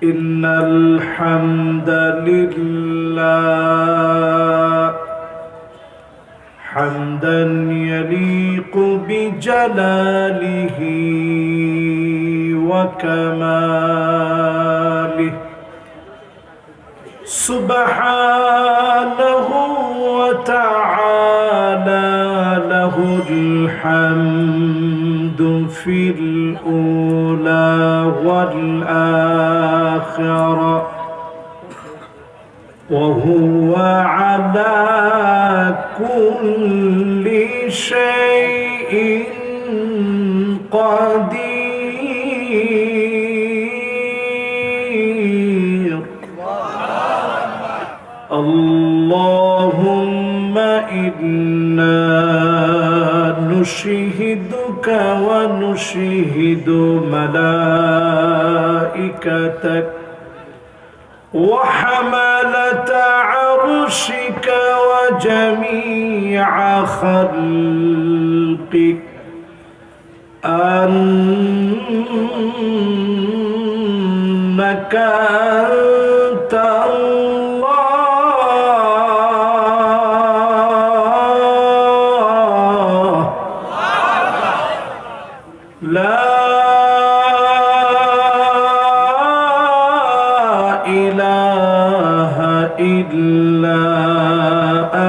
إن الحمد لله حمدا يليق بجلاله وكماله سبحانه وتعالى له الحمد في الأولى والآخرة وهو على كل شيء قدير اللهم إنا نشهدك ونشهد ملائكتك وحملة عرشك وجميع خلقك أنك أنت الله لا إله إلا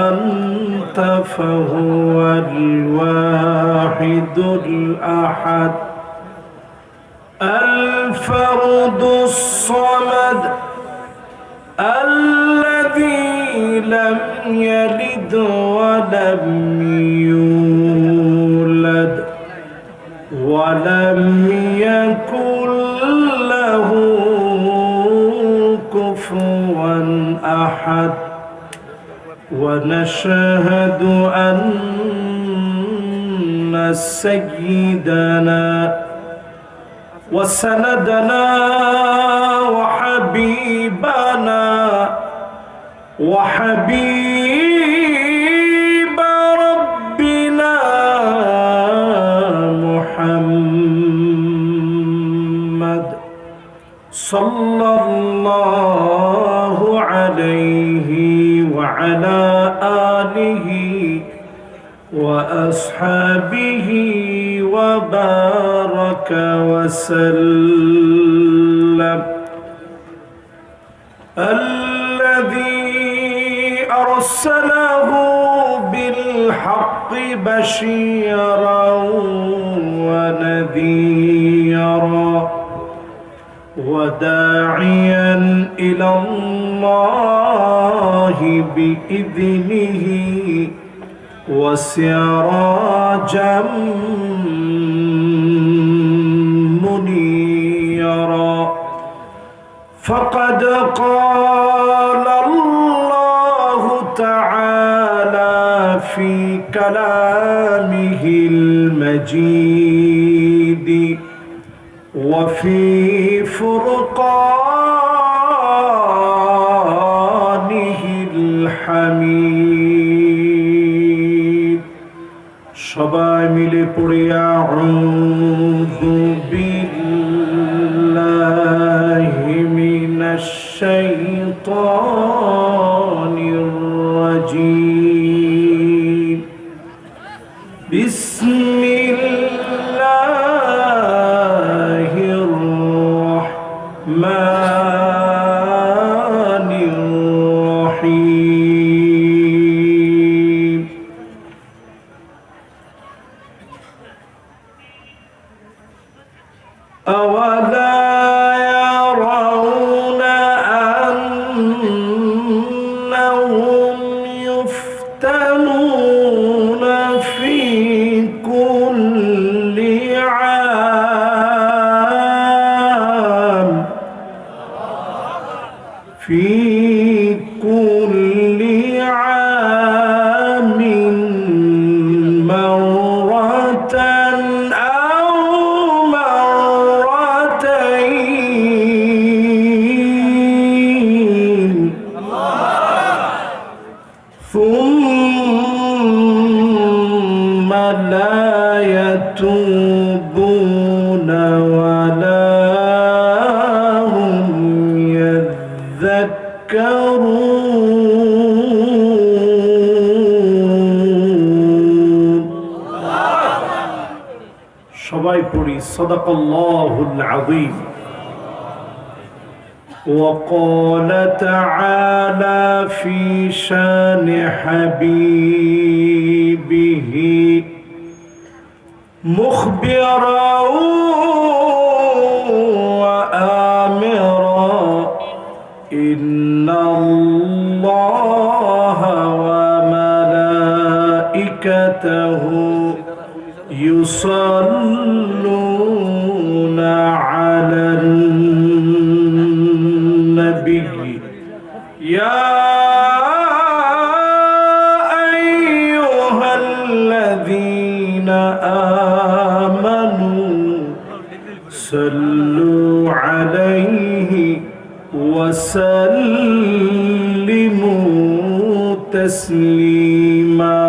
أنت فهو الواحد الأحد الفرد الصمد الذي لم يلد ولم يولد ولم يكن له كفوا أحد ونشهد أن سيدنا وسندنا وحبيبنا وحبيب ربنا محمد صلى الله عليه وعلى آله وأصحابه وبارك وسلم الذي أرسله بالحق بشيرا ونذيرا وداعيا إلى الله بإذنه وسراجا منيرا فقد قال الله تعالى في كلامه المجيد وفي فرقانه الحميد সবাই মিলে পড়ি আউযু বিল্লাহি মিনাশ শাইতানির রাজীম বিসমিল্লাহির রাহমানির রাহিম أولا يرون أنهم يفتنون في كل عام في كل عام مرة أو مرتين ثم لا يتوبون ولا هم صدق الله العظيم. وقال تعالى في شان حبيبه مخبرا وآمرا إن الله وملائكته يصلون على النبي يا أيها الذين آمنوا صلوا عليه وسلموا تسليما.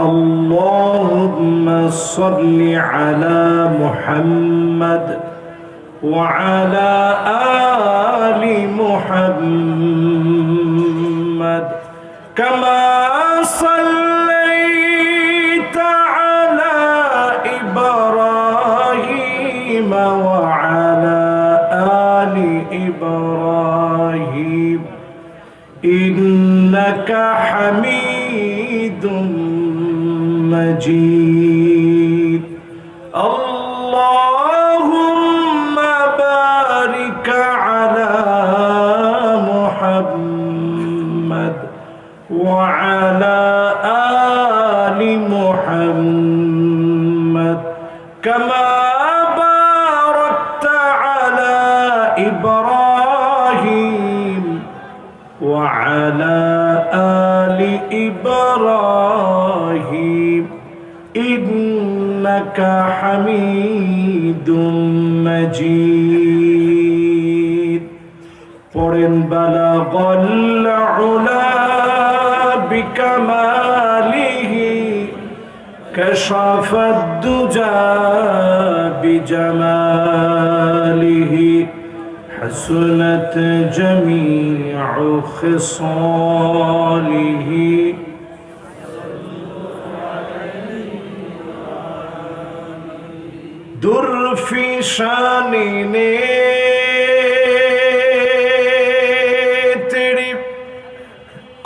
اللهم صل على محمد وعلى آل محمد كما صليت على إبراهيم وعلى آل إبراهيم إنك حميد مجيد. اللهم بارك على محمد وعلى آل محمد كما باركت على إبراهيم وعلى آل إبراهيم إنك حميد مجيد. পড়েন بلغ العلا بكماله كشف الدجى بجماله حسنت جميع خصاله در في شانه तेरी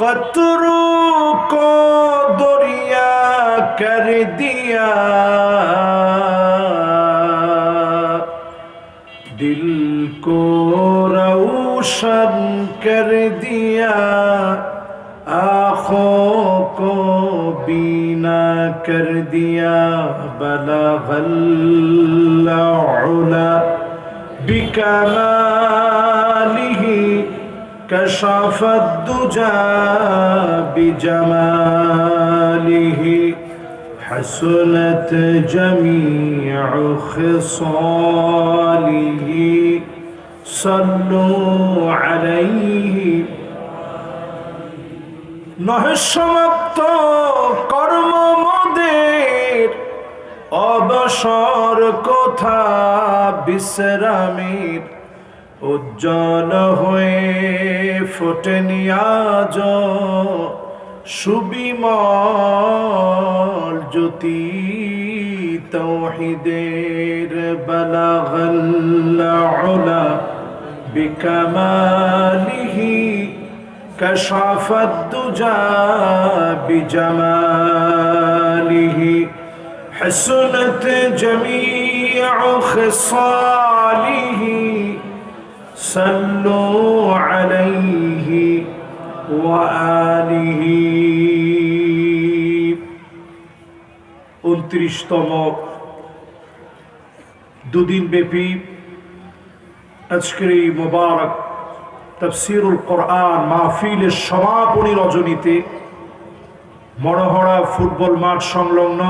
कतरों को दरिया कर दिया दिल को रोशन कर दिया आँखों को बीना कर दिया बलगल उला बिकमालिही कशफ الدجى بجماله حسنت جميع خصاله صلوا عليه. নহে সমাপ্ত কর্ম মোদের অবসর কোথা বিশ্রামের উজ্জ্বল হয়ে ফোটেনি আজ সুবিমল জ্যোতি তৌহিদের বালাগাল উলা বিকামালিহি كشف الدجى بجماله حسنت جميع خصاله صلوا عليه وآله. 29তম দুদিন ব্যাপী আজকের এই মোবারক তাফসীরুল কোরআন মাহফিলের সমাপনী রজনীতে মনোহরা ফুটবল মাঠ সংলগ্ন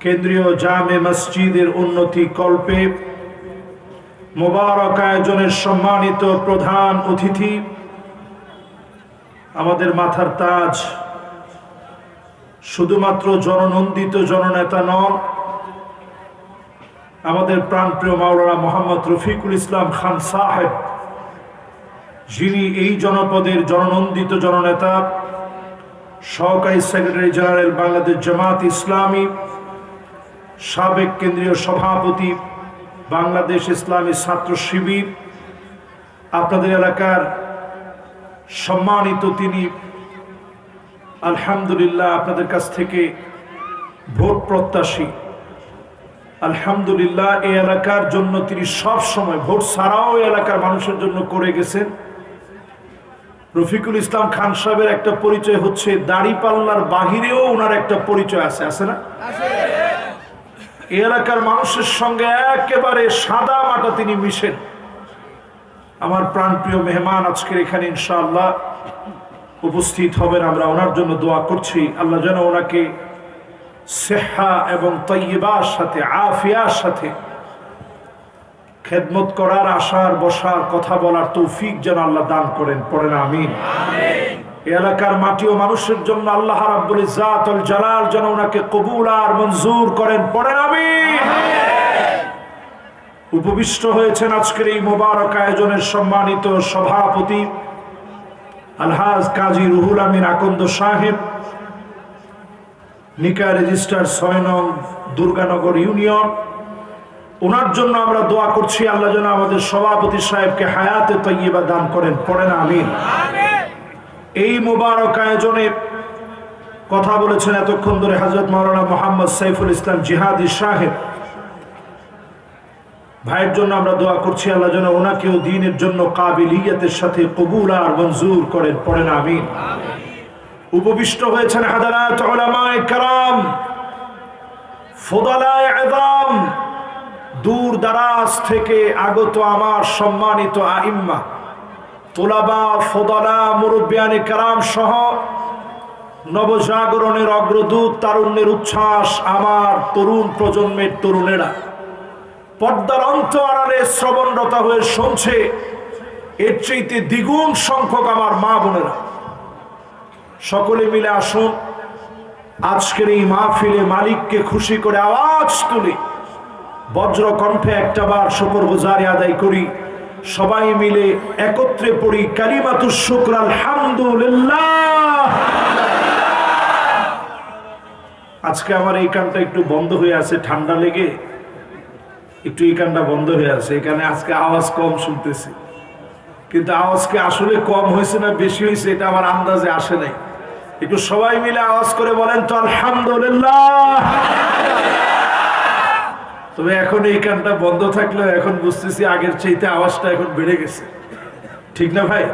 কেন্দ্রীয় জামে মসজিদের উন্নতি কল্পে মোবারক আয়োজনের সম্মানিত প্রধান অতিথি আমাদের মাথার তাজ, শুধুমাত্র জননন্দিত জননেতা নন, আমাদের প্রাণপ্রিয় মাওলানা মোহাম্মদ রফিকুল ইসলাম খান সাহেব, যিনি এই জনপদের জননন্দিত জননেতা, সহকারী সেক্রেটারি জেনারেল বাংলাদেশ জামাত ইসলামী, সাবেক কেন্দ্রীয় সভাপতি, বাংলাদেশ ইসলামী ছাত্র শিবির, আপনাদের এলাকার সম্মানিত তিনি, আলহামদুলিল্লাহ আপনাদের কাছ থেকে ভোট প্রত্যাশী। আলহামদুলিল্লাহ এই এলাকার জন্য তিনি সব সময় ভোট ছাড়াও এলাকার মানুষের জন্য করে গেছেন। রফিকুল ইসলাম খান সাহেবের একটা পরিচয় হচ্ছে দাড়িপাল্লার বাহিরেও ওনার একটা পরিচয় আছে, আছে না? এই এলাকার মানুষের সঙ্গে একেবারে সাদা মাটা তিনি মিশেন। আমার প্রাণপ্রিয় মেহমান আজকের এখানে ইনশাআল্লাহ উপস্থিত হবেন, আমরা ওনার জন্য দোয়া করছি। আল্লাহ যেন ওনাকে সেহা এবং তয়্যিবার সাথে, আফিয়ার সাথে খেদমত করার, আসার, বসার, কথা বলার তৌফিক যেন আল্লাহ দান করেন। পড়েন আমিন। এলাকার মাটি ও মানুষের জন্য আল্লাহ রাব্বুল ইজ্জাত ওয়াল জালাল যেন ওনাকে কবুল আর মঞ্জুর করেন। পড়েন আমিন। উপবিষ্ট হয়েছেন আজকের এই মোবারক আয়োজনের সম্মানিত সভাপতি আলহাজ কাজী রুহুল আমিন আকন্দ সাহেব, নিকা রেজিস্টার ৬ নং দুর্গানগর ইউনিয়ন। ওনার জন্য আমরা দোয়া করছি আল্লাহ যেন আমাদের সভাপতি সাহেবকে হায়াতে তয়্যিবা দান করেন। পড়েন আমিন। এই মোবারক আয়োজনে কথা বলেছেন এতক্ষণ ধরে হযরত মাওলানা মোহাম্মদ সাইফুল ইসলাম জিহাদি সাহেব ভাইয়ের জন্য আমরা দোয়া করছি আল্লাহ যেন ওনাকেও দ্বীনের জন্য কাবিলিয়তের সাথে কবুল আর মঞ্জুর করেন। পড়েন আমিন। উপবিষ্ট হয়েছেন হাদারাত উলামায়ে কেরাম, ফুদালায়ে আযম, দূর দারাজ থেকে আগত আমার সম্মানিত আইম্মা, তুলাবা, ফুদালা, মুরব্বিয়ানে কেরাম সহ নবজাগরণের অগ্রদূত, তারুণ্যের উচ্ছ্বাস আমার তরুণ প্রজন্মের তরুণেরা পর্দার অন্তরালে শ্রবণরতা হয়ে শুনছে, এর চাইতে দ্বিগুণ সংখ্যক আমার মা বোনেরা, সকলে মিলে আসুন আজকের এই মাহফিলে মালিককে খুশি করে আওয়াজ তুলি, বজ্র কণ্ঠে একটাবার শুকরগুজারি আদায় করি। সবাই মিলে একত্রে পড়ি কালিমাতুশ শুকর আলহামদুলিল্লাহ। আজকে আমার এই কানটা একটু বন্ধ হয়ে আছে, ঠান্ডা লেগে একটু এই কানটা বন্ধ হয়ে আছে, এখানে আজকে আওয়াজ কম শুনতেছি। কিন্তু আওয়াজকে আসলে কম হয়েছে না বেশি হয়েছে এটা আমার আন্দাজে আসে নাই। একটু সবাই মিলে আওয়াজ করে বলেন তো আলহামদুলিল্লাহ। তবে এখন এই কানটা বন্ধ থাকলেও এখন বুঝতেছি আগের চাইতে আওয়াজটা এখন বেড়ে গেছে, ঠিক না ভাই?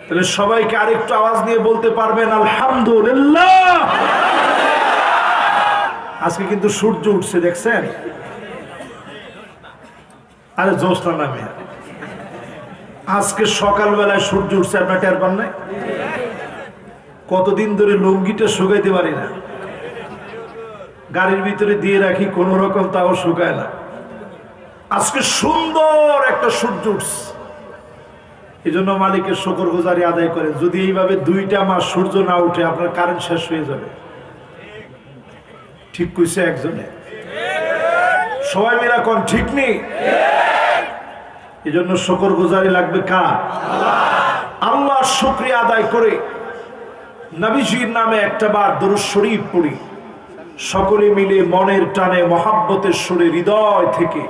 তাহলে সবাইকে আরেকটু আওয়াজ নিয়ে বলতে পারবেন আলহামদুলিল্লাহ। আজকে কিন্তু সূর্য উঠছে, দেখছেন? আরে জ্যোৎস্না নামে আজকে সকালবেলায় সূর্য উঠছে, আপনার টের পান নাই? কতদিন ধরে লুঙ্গিটা শুকাইতে পারি না, গাড়ির ভিতরে দিয়ে রাখি কোন রকম, তাও শুকায় না। আজকে সুন্দর একটা সূর্য উঠছে, এই জন্য মালিকের শুকরগুজারি আদায় করেন। যদি এইভাবে 2টা মাস সূর্য না উঠে আপনার কারেন্ট শেষ হয়ে যাবে। ঠিক কইছে একজনে, সবাই মিলা কোন ঠিক নেই। এই জন্য শুকরগুজারি লাগবে কার? আল্লাহর শুকরিয়া আদায় করে নবীজির নামে একটাবার দরুদ শরীফ পড়ি, সকলে মিলে মনের টানে মহাব্বতের সুরে হৃদয় থেকে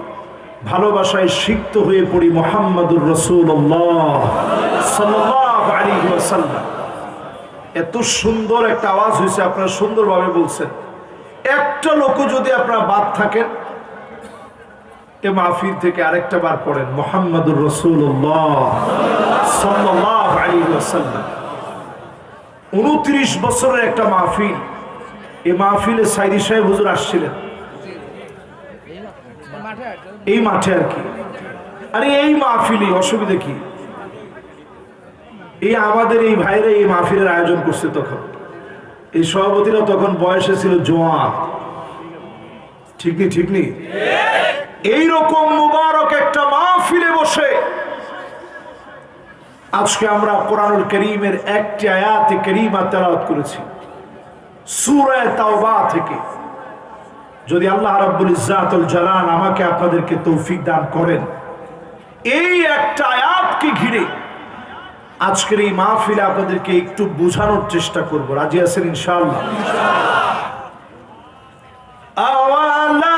ভালোবাসায় সিক্ত হয়ে পড়ি মুহাম্মাদুর রাসূলুল্লাহ সাল্লাল্লাহু আলাইহি ওয়াসাল্লাম। এত সুন্দর একটা আওয়াজ হয়েছে, আপনারা সুন্দরভাবে বলছেন। একটা লোক যদি আপনারা বাদ থাকেন এ মাহফিল থেকে আরেকটা বার পড়েন মুহাম্মাদুর রাসূলুল্লাহ সাল্লাল্লাহু আলাইহি ওয়াসাল্লাম। 29 বছরের একটা মাহফিল, এই মাহফিলে সাইদি সাহেব হুজুর আসছিলেন এই মাঠে আর কি। আরে এই মাহফিলে অসুবিধা কি? এই আমাদের এই ভাইরা এই মাহফিলের আয়োজন করছে, তখন এই সভাপতিরা তখন বয়সে ছিল জোয়ান, ঠিক নেই? ঠিক নেই? এইরকম মুবারক একটা মাহফিলে বসে আজকে আমরা কোরআনুল কারীমের একটি আয়াতে কারীমা তেলাওয়াত করেছি সূরা তাওবা থেকে। যদি আল্লাহ রাব্বুল ইজ্জাত ওয়াল জালাল আমাকে আপনাদেরকে তৌফিক দান করেন, এই একটা আয়াতকে ঘিরে আজকের এই মাহফিলে আপনাদেরকে একটু বোঝানোর চেষ্টা করব। রাজি আছেন ইনশাআল্লাহ? আওয়ালা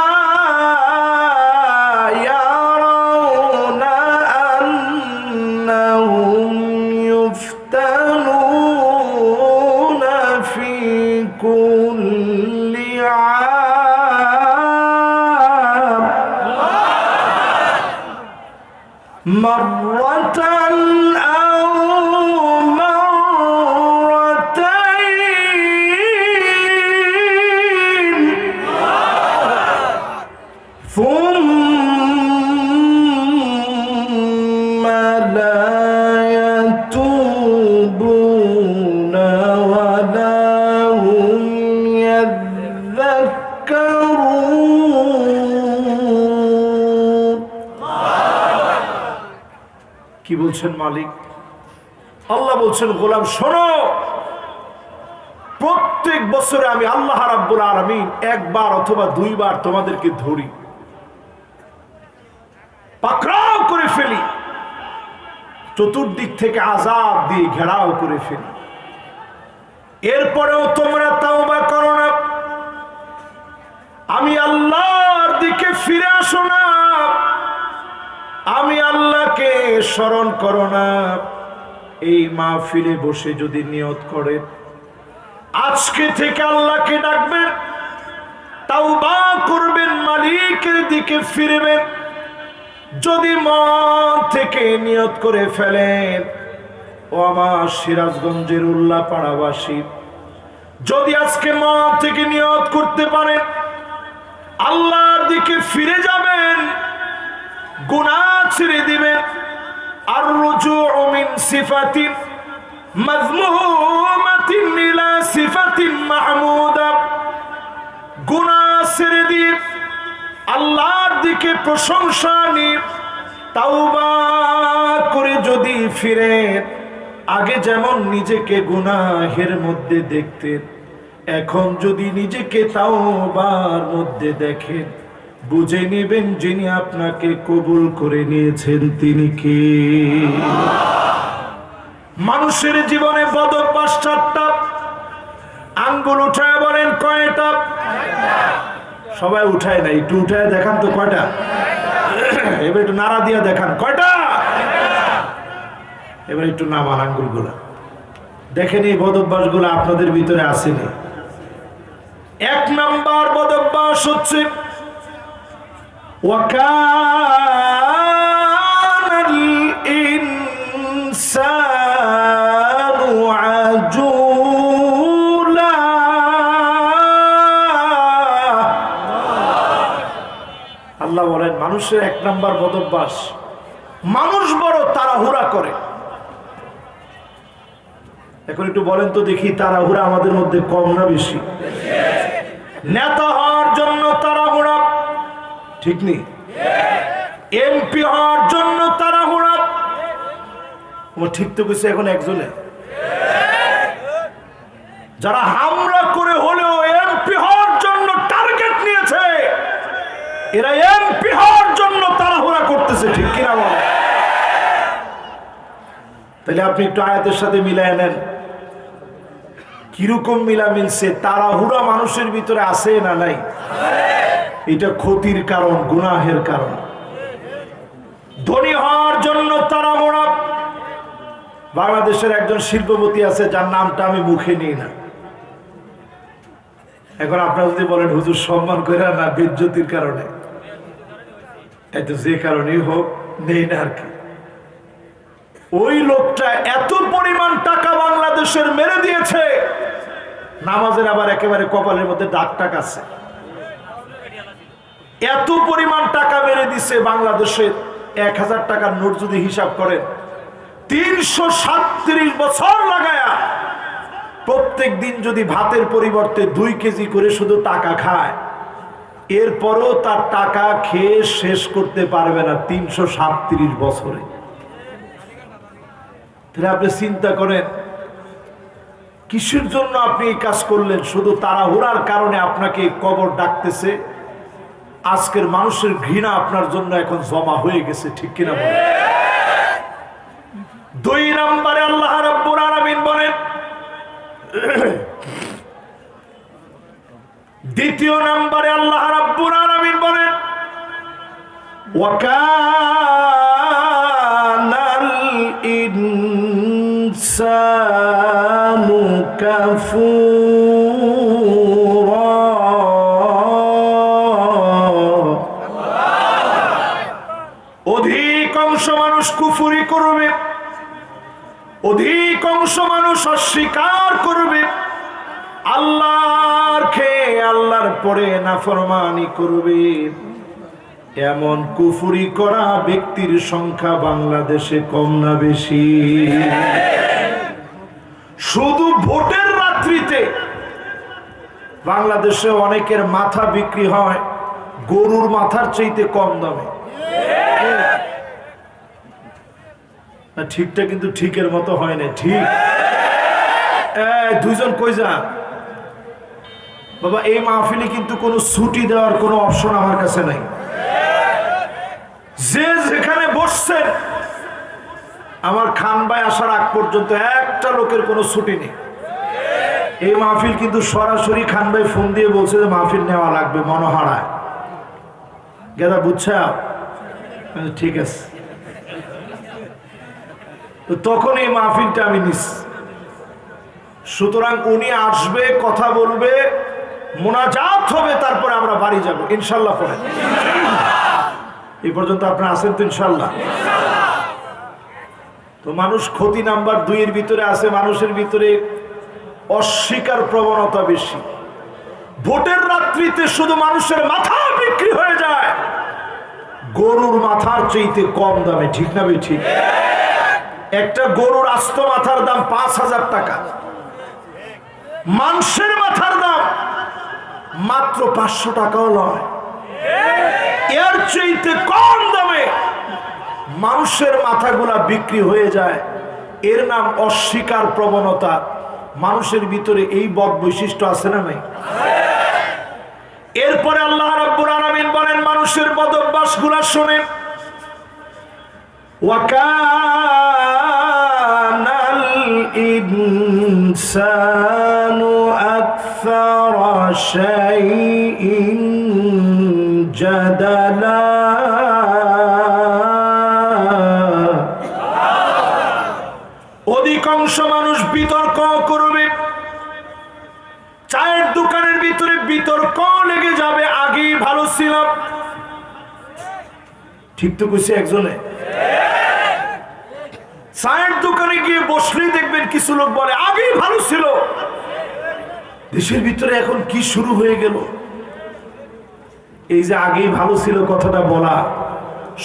মাররাতান আও মাররাতাইন সুম্মা লা ইয়াতুবুনা ওয়া লা হুম ইয়াযাক্কারুন। কি বলছেন মালিক? আল্লাহ বলছেন, গোলাম শোনো, প্রত্যেক বছরে আমি আল্লাহ রাব্বুল আলামিন একবার অথবা দুইবার তোমাদেরকে ধরি, পাকড়াও করে ফেলি, চতুর্দিক থেকে আযাব দিয়ে ঘেরাও করে ফেলি। এরপরেও তোমরা তাওবা করো না, আমি আল্লাহর দিকে ফিরে আসো না, আমি আল্লাহকে স্মরণ করো না। এই মাহফিলে বসে যদি নিয়ত করে আজকে থেকে আল্লাহকে ডাকবেন, তাওবা করবেন, মালিকের দিকে ফিরবেন, যদি মন থেকে নিয়ত করে ফেলেন, ও আমার সিরাজগঞ্জের উল্লাপাড়াবাসী, যদি আজকে মন থেকে নিয়ত করতে পারেন আল্লাহর দিকে ফিরে যাবেন, গুনাহ ছেড়ে দিবেন, আর রুজুউ মিন সিফাতিন মাযমুমাতিন ইলা সিফাতিন মাহমুদা, গুনাহ ছেড়ে দিয়ে আল্লাহর দিকে প্রশংসা নিয়ে তাওবা করে যদি ফিরেন, আগে যেমন নিজেকে গুনাহের মধ্যে দেখতেন, এখন যদি নিজেকে তাওবার মধ্যে দেখেন, বুঝে নেবেন যিনি আপনাকে কবুল করে নিয়েছেন তিনি কে। মানুষের জীবনে বদঅভ্যাস 4টা, আঙ্গুল উঠায় বলেন কয়টা? সবাই উঠায় না, একটু উঠায় দেখান তো কয়টা? এবার একটু নাড়া দিয়া দেখান কয়টা? এবার একটু নামান আঙ্গুলগুলা, দেখেন এই বদঅভ্যাস গুলো আপনাদের ভিতরে আসেনি। 1 নাম্বার বদঅভ্যাস হচ্ছে ওয়াকানাল ইনসানু আজুলা, আল্লাহ বলেন মানুষের 1 নাম্বার বদঅভ্যাস, মানুষ বড় তাড়াহুড়া করে। এখন একটু বলেন তো দেখি, তাড়াহুড়া আমাদের মধ্যে কম না বেশি? নেতা হওয়ার জন্য তাড়াহুড়া, ঠিক নেই? এমপি হওয়ার জন্য তাড়াহুড়া, ঠিক তো কিছু এখন একজনে। যারা হামলা করে হলেও এমপি হওয়ার জন্য টার্গেট নিয়েছে, এরা এমপি হওয়ার জন্য তাড়াহুড়া করতেছে, ঠিক কিনা বলে? তাহলে আপনি একটু আয়াতের সাথে মিলায় নেন, কিরকম মিলা মিলছে? তাড়াহুড়া মানুষের ভিতরে আছে না নাই? এটা ক্ষতির কারণ, গুনাহের কারণ। ধনী হওয়ার জন্য তাড়াহুড়া, বাংলাদেশের একজন শিল্পপতি আছে যার নামটা আমি মুখে নিই না। এখন আপনারা যদি বলেন হুজুর সম্মান করে না, বেজ্জতির কারণে, এত যে কারণেই হোক নেই না আর কি। ওই লোকটা এত পরিমাণ টাকা বাংলাদেশের মেরে দিয়েছে, নামাজের আবার একেবারে কপালের মধ্যে দাগ টাক আছে, এত পরিমাণ টাকা মেরে দিছে বাংলাদেশের 1000 টাকার নোট যদি হিসাব করেন, 337 বছর লাগায়া প্রত্যেক দিন যদি ভাতের পরিবর্তে 2 কেজি করে শুধু টাকা খায়, এরপরও তার টাকা খেয়ে শেষ করতে পারবে না 337 বছরে। তাহলে আপনি চিন্তা করেন কিসের জন্য আপনি এই কাজ করলেন? শুধু তাড়াহুড়ার কারণে আপনাকে কবর ডাকতেছে। আজকের মানুষের ঘৃণা আপনার জন্য এখন জমা হয়ে গেছে, ঠিক কিনা বলেন? 2 নম্বরে আল্লাহ রাব্বুল আলামিন বলেন, দ্বিতীয় নম্বরে আল্লাহ রাব্বুল আলামিন বলেন ওয়াকানাল ইনসানু কাফুরা, অধিকাংশ মানুষ করবে, অধিকাংশ মানুষ অস্বীকার করবে, আল্লাহর খেয়ে আল্লাহর পরে নাফরমানি করবে। এমন কুফরি করা ব্যক্তির সংখ্যা বাংলাদেশে কম না বেশি? শুধু ভোটের রাত্রিতে বাংলাদেশে অনেকের মাথা বিক্রি হয় গরুর মাথার চাইতে কম দামে। ঠিকটা কিন্তু ঠিকের মতো হয় না। ঠিক দুইজন কই যান বাবা? এই মাহফিলে কিন্তু কোনো ছুটি দেওয়ার কোনো অপশন আমার কাছে নাই। যে যেখানে বসছেন, আমার খান ভাই আসার আগ পর্যন্ত একটা লোকের কোনো ছুটি নেই। এই মাহফিল কিন্তু সরাসরি খান ভাই ফোন দিয়ে বলছে যে মাহফিল নেওয়া লাগবে, মনোহারায় গেদা, বুঝছা? ঠিক আছে। তো তখন এই মাহফিলটা আমি নিস। সুতরাং উনি আসবে, কথা বলবে, মোনাজাত হবে, তারপরে আমরা বাড়ি যাব ইনশাল্লাহ। পরে এই পর্যন্ত আপনারা আছেন তো ইনশাল্লাহ? তো মানুষ ক্ষতি নাম্বার 2 এর ভিতরে আছে। মানুষের ভিতরে অস্বীকার প্রবণতা বেশি। ভোটের রাত্রিতে শুধু মানুষের মাথা বিক্রি হয়ে যায় গরুর মাথার চাইতে কম দামে। ঠিক না ভাই? ঠিক। একটা গরুর আস্ত মাথার দাম 5,000 টাকা, মাংসের মাথার দাম মাত্র 500 টাকাও নয়। এর চাইতে কম দামে মানুষের মাথাগুলা বিক্রি হয়ে যায়। এর নাম অস্বীকার প্রবণতা। মানুষের ভিতরে এই বদ বৈশিষ্ট্য আছে না নাই? এরপরে আল্লাহ রাব্বুল আলামিন বলেন মানুষের বদ অভ্যাসগুলা শোনেন। ওয়াকানাল ইনসানু আকসারা শাইইন জাদালা। অধিকাংশ মানুষ বিতর্ক করবে। চায়ের দোকানের ভিতরে বিতর্ক লেগে যাবে, আগেই ভালো ছিলাম। ঠিক তো কইছে একজনে? চায়ের দোকানে গিয়ে বসলেই দেখবেন কিছু লোক বলে আগেই ভালো ছিল। দেশের ভিতরে এখন কি শুরু হয়ে গেল? এই যে আগেই ভালো ছিল কথাটা বলা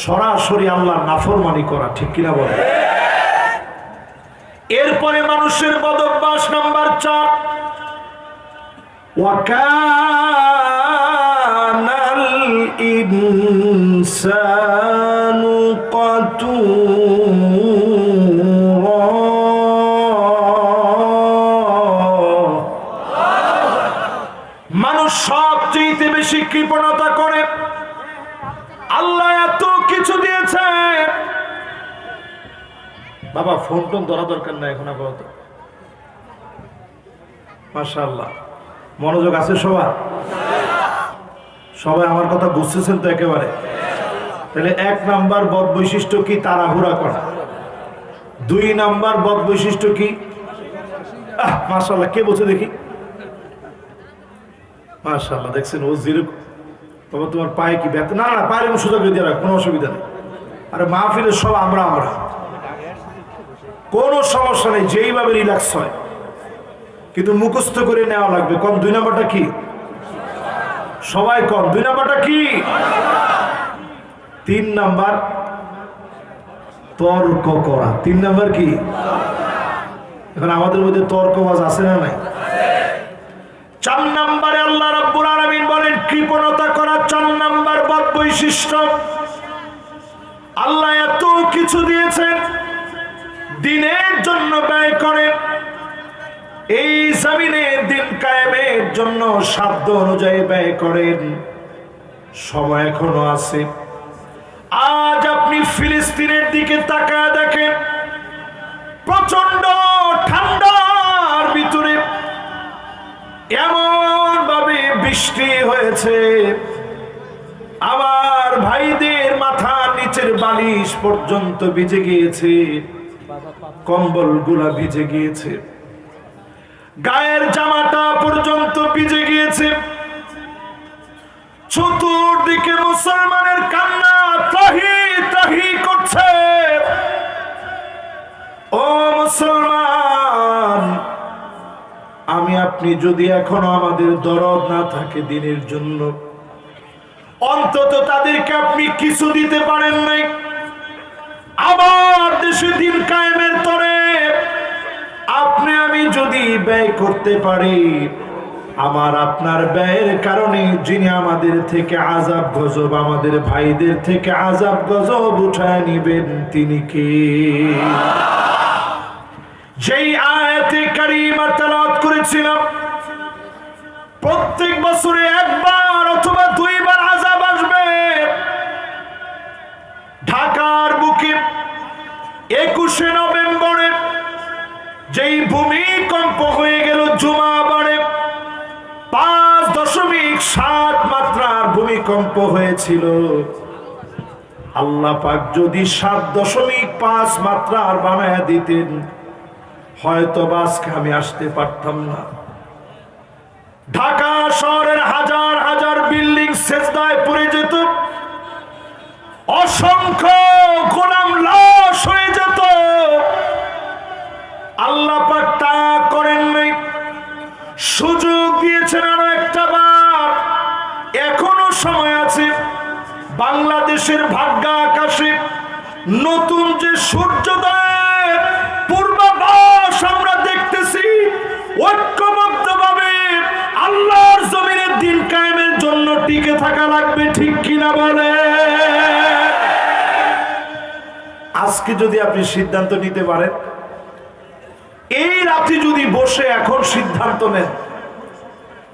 সরাসরি আল্লাহর নাফরমানি করা। ঠিক কিনা বলে? এরপরে মানুষের বদ অভ্যাস নাম্বার 4, ওয়াকানাল ইনসানু কাতুরা। মানুষ সবচেয়ে বেশি কৃপণতা করে। আল্লাহ এত কিছু দিয়েছে। বাবা ফোন টোন ধরা দরকার নাই এখন আপাতত। মাশাআল্লাহ, মনোযোগ আছে সবার? সবাই আমার কথা বুঝতেছেন তো একেবারে? তাহলে 1 নাম্বার বদ বৈশিষ্ট্য কি? তাড়াহুড়া করা। 2 নাম্বার বদ বৈশিষ্ট্য কি? মাশাআল্লাহ, কে বলছে দেখি? মাশাআল্লাহ, দেখছেন ও জিরো। তবে তোমার পায়ে কি ব্যথা? না না, পায়ের সুযোগ দিয়ে রাখ, কোনো অসুবিধা নেই। আরে মাহফিলের সব আমরা কোনো সমস্যা নেই, যেইভাবে রিল্যাক্স হয়, কিন্তু মুখস্থ করে নেওয়া লাগবে। কম 2 নাম্বারটা কি? সবাই কম 2 নাম্বারটা কি? 3 নাম্বার তর্ক করা। 3 নাম্বার কি? এখন আমাদের মধ্যে তর্কবাজ আছে না নাই? 4 নাম্বারে আল্লাহ রাব্বুল আলামিন বলেন কৃপণতা করা 4 নাম্বার বদ বৈশিষ্ট্য। আল্লাহ এত কিছু দিয়েছেন, দিনের জন্য ব্যয় করেন, এই জমিনে দিন কায়েমের জন্য সাধ্য অনুযায়ী ব্যয় করেন। সময় এখনো আছে। আজ আপনি ফিলিস্তিনের দিকে তাকায় দেখেন, প্রচন্ড ঠান্ডার ভিতরে এমন ভাবে বৃষ্টি হয়েছে, আমার ভাইদের মাথার নিচের বালিশ পর্যন্ত ভিজে গিয়েছে, কম্বল গুলা ভিজে গিয়েছে, গায়ের জামাটা পর্যন্ত ভিজে গিয়েছে। চতুর্দিকে মুসলমানের কান্না ত্রাহি ত্রাহি করছে। মুসলমান, আমি আপনি যদি এখনো আমাদের দরদ না থাকে দিনের জন্য, অন্তত তাদেরকে আপনি কিছু দিতে পারেন নাই। আবার দেশে দিন কায়েমের তরে আপনি আমি যদি ব্যয় করতে পারি, আমার আপনার ব্যয়ের কারণে যিনি আমাদের থেকে আযাব গজব, আমাদের ভাইদের থেকে আযাব গজব উঠায় নিবেন তিনি কে? যেই আয়াতে কারিমা তেলাওয়াত করেছিলাম, প্রত্যেক বছরে একবার অথবা দুইবার আযাব আসবে। ঢাকার বুকে 21শে নভেম্বরে যেই ভূমিকম্প হয়ে গেল জুমাবারে, 5.7 মাত্রার ভূমিকম্প হয়েছিল। আল্লাহ পাক যদি 7.5 মাত্রার বানায় দিতেন, হয়তো আজকে আমি আসতে পারতাম না। ঢাকা শহরের হাজার হাজার বিল্ডিং সেজদায় পড়ে যেত, অসংখ্য গোলাম লাশ হয়ে যেত। আল্লাহ পাক তা করেন নাই, সুযোগ দিয়েছেন আরো একটা বার। এখনো সময় আছে। বাংলাদেশের ভাগ্য আকাশে নতুন যে সূর্যোদয়ের পূর্বাভাস আমরা দেখতেছি, ঐক্যবদ্ধভাবে আল্লাহর জমিনের দিন কায়েমের জন্য টিকে থাকা লাগবে, ঠিক কিনা বলে? আজকে যদি আপনি সিদ্ধান্ত নিতে পারেন, এই রাতে যদি বসে এখন সিদ্ধান্ত নেন,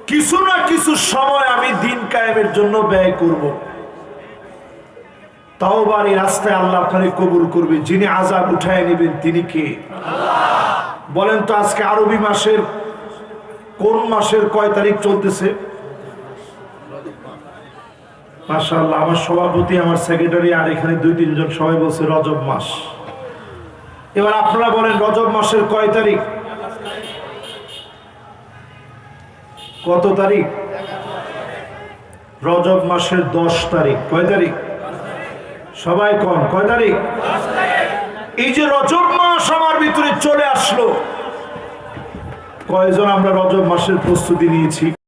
কিছু না কিছু সময় আমি দিন কায়েমের জন্য ব্যয় করব, তাওবার এই রাস্তায় আল্লাহ আপনাকে কবুল করবে। যিনি আযাব উঠায় নেবেন তিনি কে? বলেন তো। আজকে আরবি মাসের কোন মাসের কয় তারিখ চলতেছে? মাশাআল্লাহ, আমার সভাপতি, আমার সেক্রেটারি আর এখানে 2-3 জন সবাই বলছে রজব মাস। এবার আপনারা বলেন রজব মাসের কয় তারিখ? কত তারিখ? রজব মাসের 10 তারিখ। কয় তারিখ? সবাই কোন কয় তারিখ? এই যে রজব মাস আমার ভিতরে চলে আসলো, কয়জন আমরা রজব মাসের প্রস্তুতি নিয়েছি?